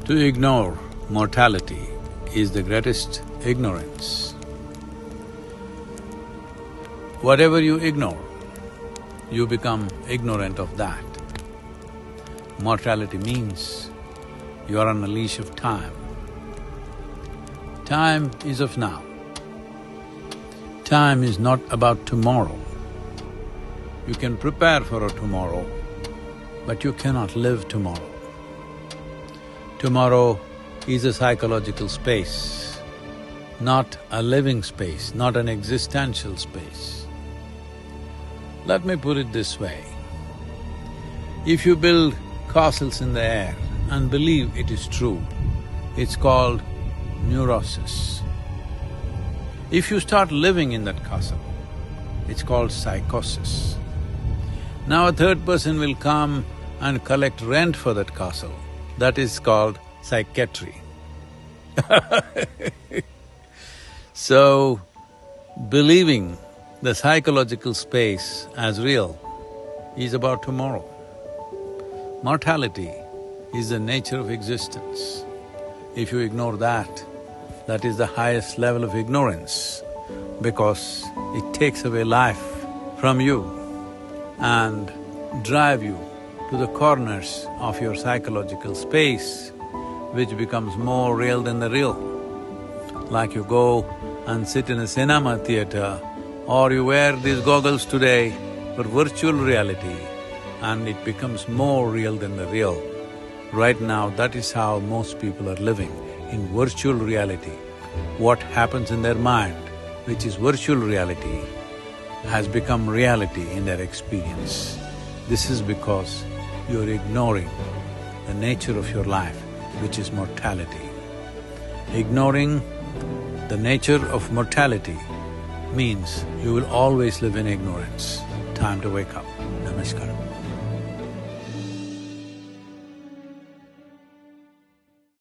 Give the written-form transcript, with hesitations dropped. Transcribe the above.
To ignore mortality is the greatest ignorance. Whatever you ignore, you become ignorant of that. Mortality means you are on a leash of time. Time is of now. Time is not about tomorrow. You can prepare for a tomorrow, but you cannot live tomorrow. Tomorrow is a psychological space, not a living space, not an existential space. Let me put it this way. If you build castles in the air and believe it is true, it's called neurosis. If you start living in that castle, it's called psychosis. Now a third person will come and collect rent for that castle, that is called psychiatry. So, believing the psychological space as real is about tomorrow. Mortality is the nature of existence. If you ignore that, that is the highest level of ignorance because it takes away life from you and drive you to the corners of your psychological space, which becomes more real than the real. Like you go and sit in a cinema theater or you wear these goggles today for virtual reality and it becomes more real than the real. Right now, that is how most people are living, in virtual reality. What happens in their mind, which is virtual reality, has become reality in their experience. This is because you're ignoring the nature of your life, which is mortality. Ignoring the nature of mortality means you will always live in ignorance. Time to wake up. Namaskaram.